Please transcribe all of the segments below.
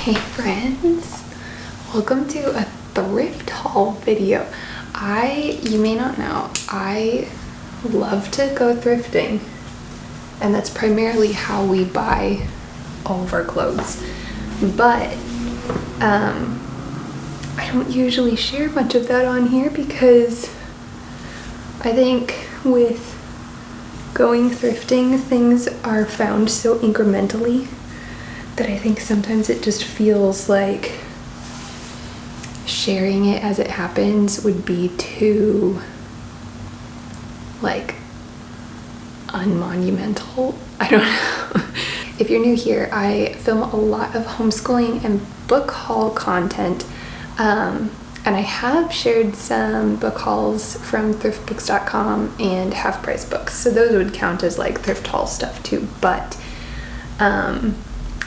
Hey friends, welcome to a thrift haul video. You may not know, I love to go thrifting, and that's primarily how we buy all of our clothes. But I don't usually share much of that on here because I think with going thrifting, things are found so incrementally that I think sometimes it just feels like sharing it as it happens would be too, like, unmonumental. I don't know. If you're new here, I film a lot of homeschooling and book haul content, and I have shared some book hauls from ThriftBooks.com and Half Price Books, so those would count as like thrift haul stuff too. But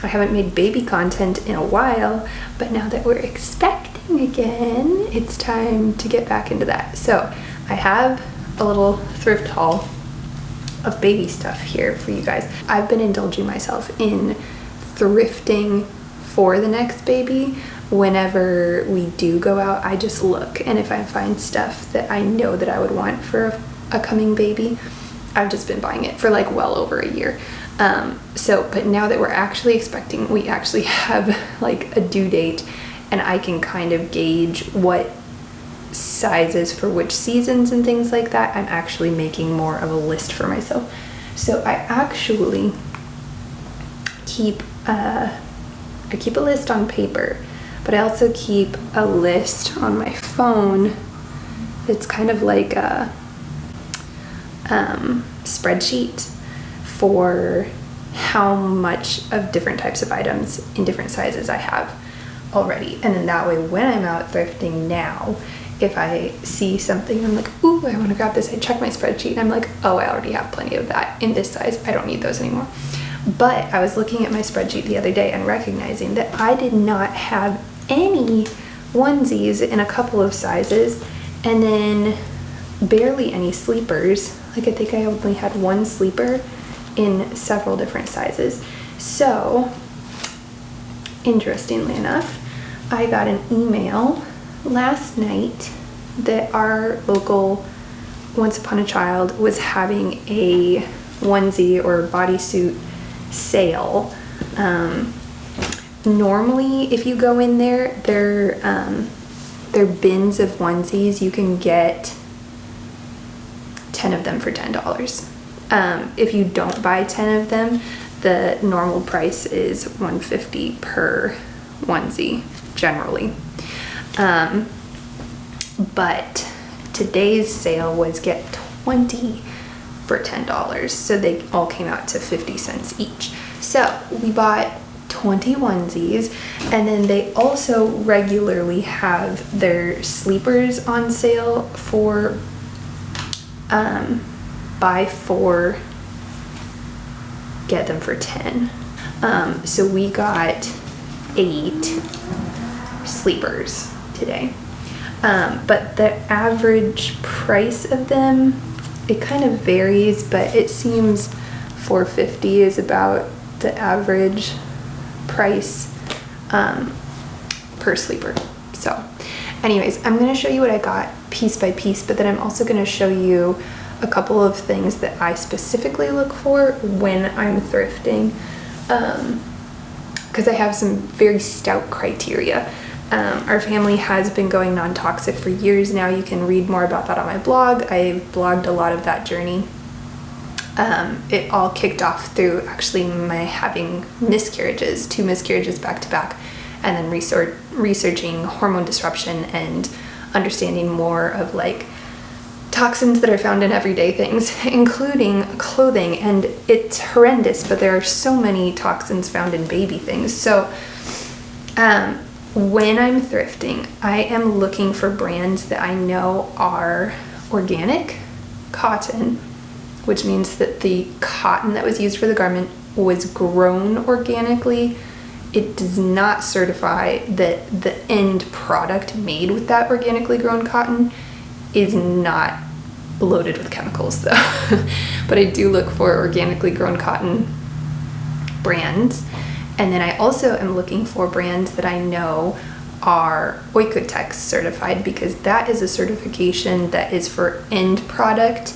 I haven't made baby content in a while, but now that we're expecting again, it's time to get back into that. So I have a little thrift haul of baby stuff here for you guys. I've been indulging myself in thrifting for the next baby. Whenever we do go out, I just look, and if I find stuff that I know that I would want for a coming baby, I've just been buying it for like well over a year. But now that we're actually expecting, we actually have like a due date, and I can kind of gauge what sizes for which seasons and things like that. I'm actually making more of a list for myself. So I actually keep a list on paper, but I also keep a list on my phone. It's kind of like a spreadsheet for how much of different types of items in different sizes I have already. And then that way, when I'm out thrifting now, if I see something, I'm like, ooh, I want to grab this, I check my spreadsheet, and I'm like, oh, I already have plenty of that in this size. I don't need those anymore. But I was looking at my spreadsheet the other day and recognizing that I did not have any onesies in a couple of sizes, and then barely any sleepers. Like, I think I only had one sleeper in several different sizes. So, interestingly enough, I got an email last night that our local Once Upon a Child was having a onesie or bodysuit sale. Normally, if you go in there, their bins of onesies, you can get 10 of them for $10. If you don't buy 10 of them, the normal price is $150 per onesie, generally. But today's sale was get 20 for $10, so they all came out to 50 cents each. So we bought 20 onesies, and then they also regularly have their sleepers on sale for buy 4, get them for 10. So we got 8 sleepers today. But the average price of them, it kind of varies, but it seems $4.50 is about the average price per sleeper. So anyways, I'm going to show you what I got piece by piece, but then I'm also going to show you a couple of things that I specifically look for when I'm thrifting, because I have some very stout criteria. Our family has been going non-toxic for years now. You can read more about that on my blog. I've blogged a lot of that journey. It all kicked off through actually my having miscarriages, 2 miscarriages back to back, and then researching hormone disruption and understanding more of like toxins that are found in everyday things, including clothing. And it's horrendous, but there are so many toxins found in baby things. So when I'm thrifting, I am looking for brands that I know are organic cotton, which means that the cotton that was used for the garment was grown organically. It does not certify that the end product made with that organically grown cotton is not loaded with chemicals, though. But I do look for organically grown cotton brands. And then I also am looking for brands that I know are Oikotex certified, because that is a certification that is for end product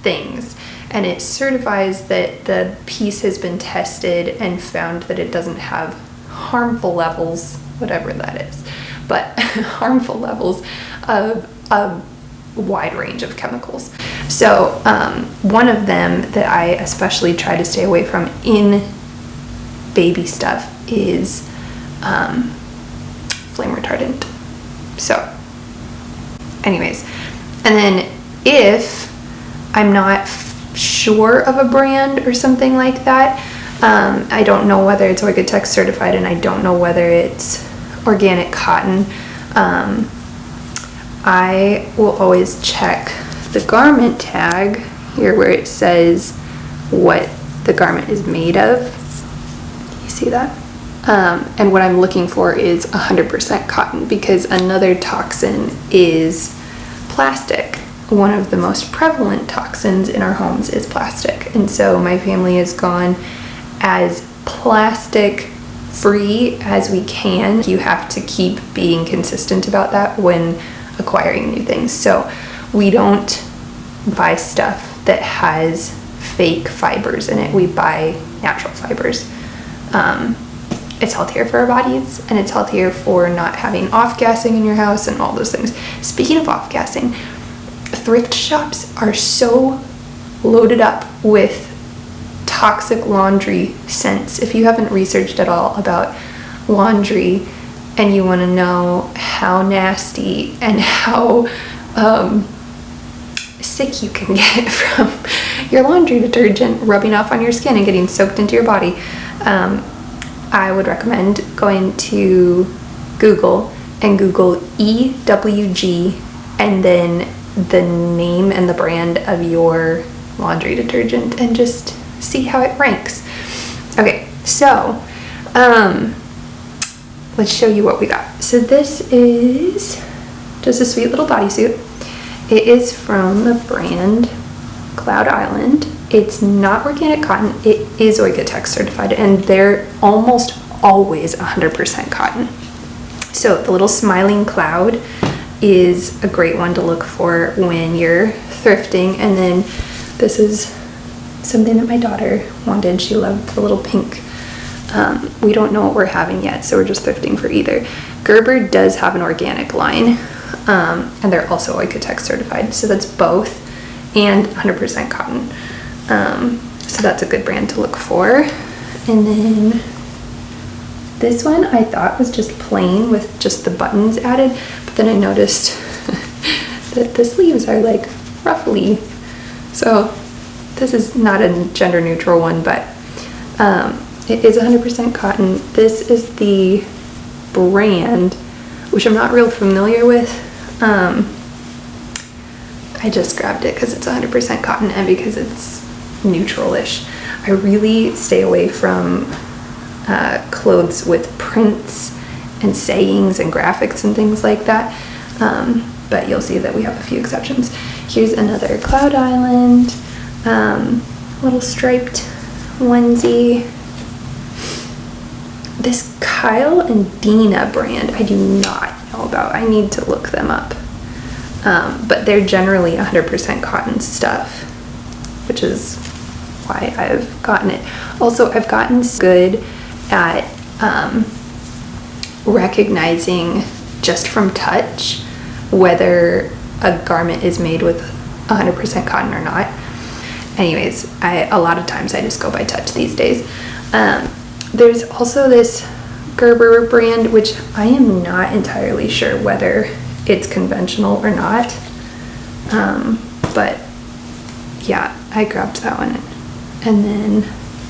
things, and it certifies that the piece has been tested and found that it doesn't have harmful levels, whatever that is, but harmful levels of a wide range of chemicals. So one of them that I especially try to stay away from in baby stuff is flame retardant. So anyways, and then if I'm not sure of a brand or something like that, I don't know whether it's Oikotex certified, and I don't know whether it's organic cotton, I will always check the garment tag here where it says what the garment is made of. You see that? And what I'm looking for is 100% cotton, because another toxin is plastic. One of the most prevalent toxins in our homes is plastic. And so my family has gone as plastic free as we can. You have to keep being consistent about that when acquiring new things. So we don't buy stuff that has fake fibers in it. We buy natural fibers. It's healthier for our bodies, and it's healthier for not having off-gassing in your house and all those things. Speaking of off-gassing, thrift shops are so loaded up with toxic laundry scents. If you haven't researched at all about laundry and you want to know how nasty and how sick you can get from your laundry detergent rubbing off on your skin and getting soaked into your body, I would recommend going to Google and Google EWG and then the name and the brand of your laundry detergent and just see how it ranks. Okay, so let's show you what we got. So this is just a sweet little bodysuit. It is from the brand Cloud Island. It's not organic cotton. It is Oikotex certified, and they're almost always 100% cotton. So the little smiling cloud is a great one to look for when you're thrifting. And then this is something that my daughter wanted. She loved the little pink. We don't know what we're having yet, so we're just thrifting for either. Gerber does have an organic line, and they're also Oikotex certified, so that's both, and 100% cotton. So that's a good brand to look for. And then this one I thought was just plain with just the buttons added, but then I noticed that the sleeves are like ruffly. So this is not a gender neutral one, but it is 100% cotton. This is the brand, which I'm not real familiar with. I just grabbed it because it's 100% cotton and because it's neutral-ish. I really stay away from clothes with prints and sayings and graphics and things like that, but you'll see that we have a few exceptions. Here's another Cloud Island little striped onesie. This Kyle and Dina brand I do not know about. I need to look them up, but they're generally 100% cotton stuff, which is why I've gotten it. Also, I've gotten good at recognizing just from touch whether a garment is made with 100% cotton or not. Anyways, a lot of times I just go by touch these days. There's also this Gerber brand, which I am not entirely sure whether it's conventional or not, but yeah, I grabbed that one. And then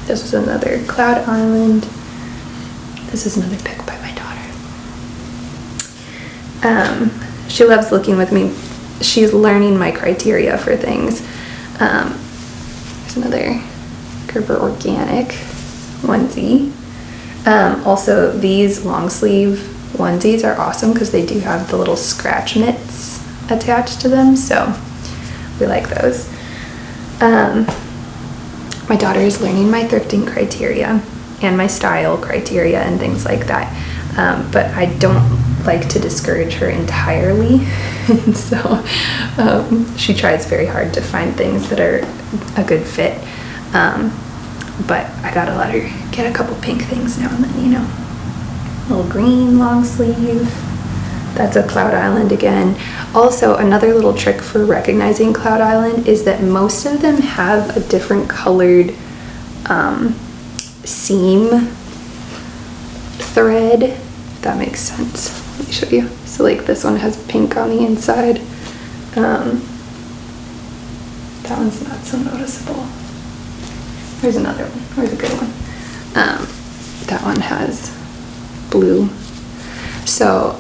this was another Cloud Island. This is another pick by my daughter. She loves looking with me. She's learning my criteria for things. There's another Gerber organic onesie. Also, these long sleeve onesies are awesome because they do have the little scratch mitts attached to them, so we like those. my daughter is learning my thrifting criteria and my style criteria and things like that. But I don't like to discourage her entirely. And so she tries very hard to find things that are a good fit. But I gotta let her get a couple pink things now and then, you know. Little green long sleeve. That's a Cloud Island again. Also, another little trick for recognizing Cloud Island is that most of them have a different colored seam thread, if that makes sense. Let me show you. So like this one has pink on the inside. That one's not so noticeable. There's another one. Where's a good one? That one has blue. So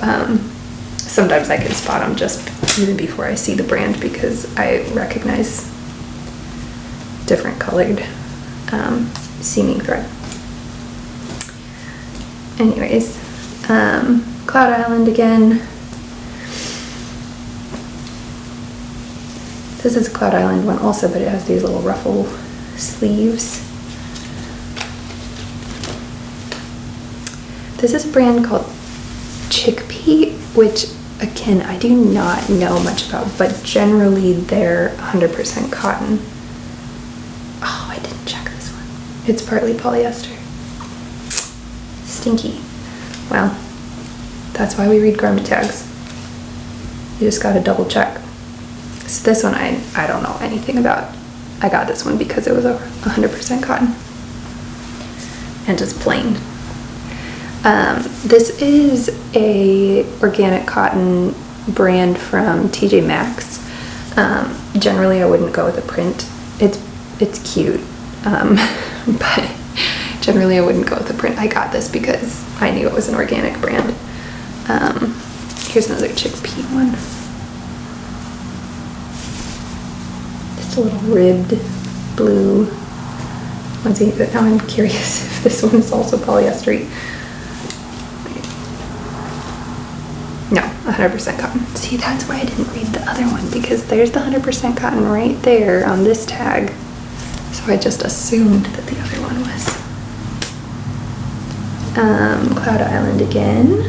sometimes I can spot them just even before I see the brand because I recognize different colored seaming thread. Anyways, Cloud Island again. This is a Cloud Island one also, but it has these little ruffle sleeves. This is a brand called Chickpea, which again, I do not know much about, but generally they're 100% cotton. Oh, I didn't check this one. It's partly polyester. Stinky. Well, that's why we read garment tags. You just gotta double check. So this one I don't know anything about. I got this one because it was 100% cotton and just plain. This is a organic cotton brand from TJ Maxx. Generally I wouldn't go with a print. It's cute, but generally I wouldn't go with a print. I got this because I knew it was an organic brand. Here's another chickpea one. Just a little ribbed blue onesie, but now I'm curious if this one is also polyester. No, 100% cotton. See, that's why I didn't read the other one, because there's the 100% cotton right there on this tag. So I just assumed that the other one was. Cloud Island again.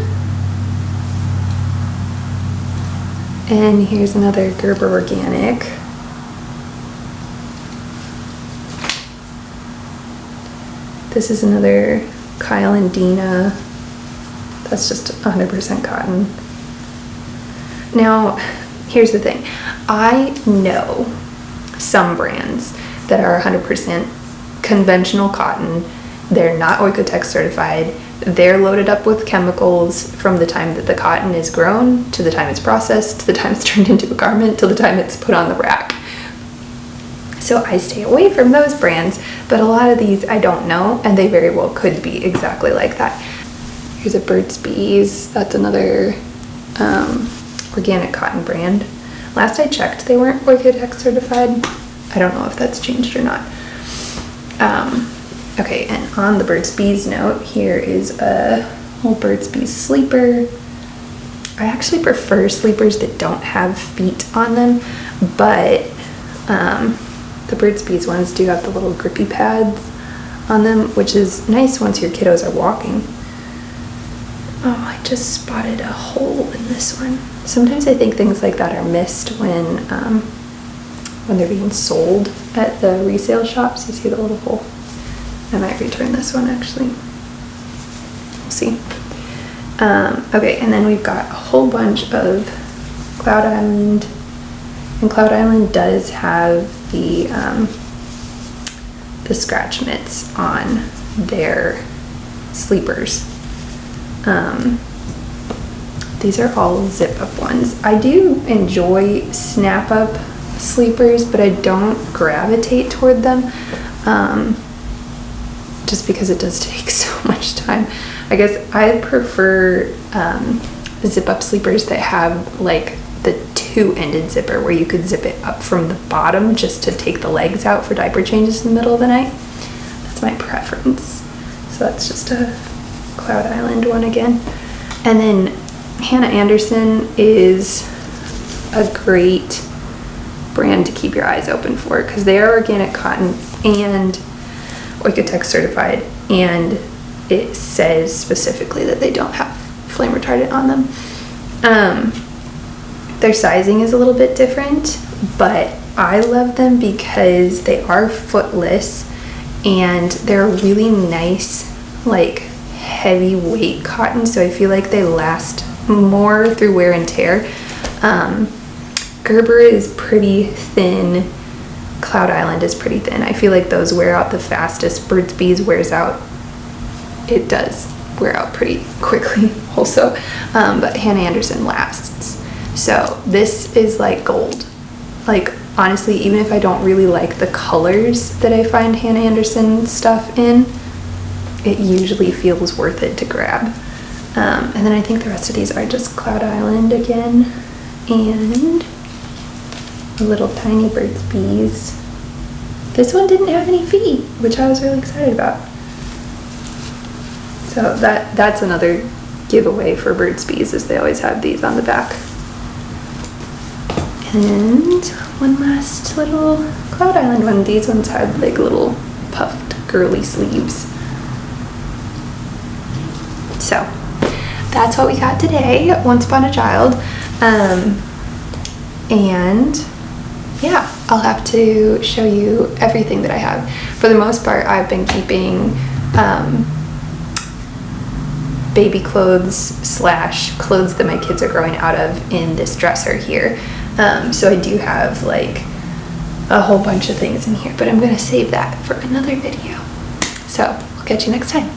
And here's another Gerber Organic. This is another Kyle and Dina. That's just 100% cotton. Now, here's the thing. I know some brands that are 100% conventional cotton. They're not Oikotex certified. They're loaded up with chemicals from the time that the cotton is grown to the time it's processed to the time it's turned into a garment to the time it's put on the rack. So I stay away from those brands, but a lot of these I don't know, and they very well could be exactly like that. Here's a Burt's Bees. That's another organic cotton brand. Last I checked, they weren't Oikotex certified. I don't know if that's changed or not. Okay, and on the Burt's Bees note, here is a little Burt's Bees sleeper. I actually prefer sleepers that don't have feet on them, but the Burt's Bees ones do have the little grippy pads on them, which is nice once your kiddos are walking. Oh, I just spotted a hole in this one. Sometimes I think things like that are missed when they're being sold at the resale shops. You see the little hole? I might return this one actually. We'll see. Okay, and then we've got a whole bunch of Cloud Island. And Cloud Island does have the scratch mitts on their sleepers. These are all zip-up ones. I do enjoy snap-up sleepers, but I don't gravitate toward them, just because it does take so much time. I guess I prefer zip-up sleepers that have like the two-ended zipper where you could zip it up from the bottom just to take the legs out for diaper changes in the middle of the night. That's my preference. So that's just a Cloud Island one again. And then Hannah Anderson is a great brand to keep your eyes open for because they are organic cotton and Oikotex certified, and it says specifically that they don't have flame retardant on them. Their sizing is a little bit different, but I love them because they are footless and they're really nice, like heavyweight cotton, so I feel like they last more through wear and tear. Gerber is pretty thin, Cloud Island is pretty thin. I feel like those wear out the fastest. Burt's Bees wears out, it does wear out pretty quickly also, but Hannah Anderson lasts. So this is like gold. Like honestly, even if I don't really like the colors that I find Hannah Anderson stuff in, it usually feels worth it to grab. And then I think the rest of these are just Cloud Island again, and a little tiny Burt's Bees. This one didn't have any feet, which I was really excited about. So that's another giveaway for Burt's Bees, is they always have these on the back. And one last little Cloud Island one. These ones had like little puffed girly sleeves. So that's what we got today, Once Upon a Child. And yeah, I'll have to show you everything that I have. For the most part, I've been keeping baby clothes / clothes that my kids are growing out of in this dresser here. So I do have like a whole bunch of things in here, but I'm gonna save that for another video. So I'll catch you next time.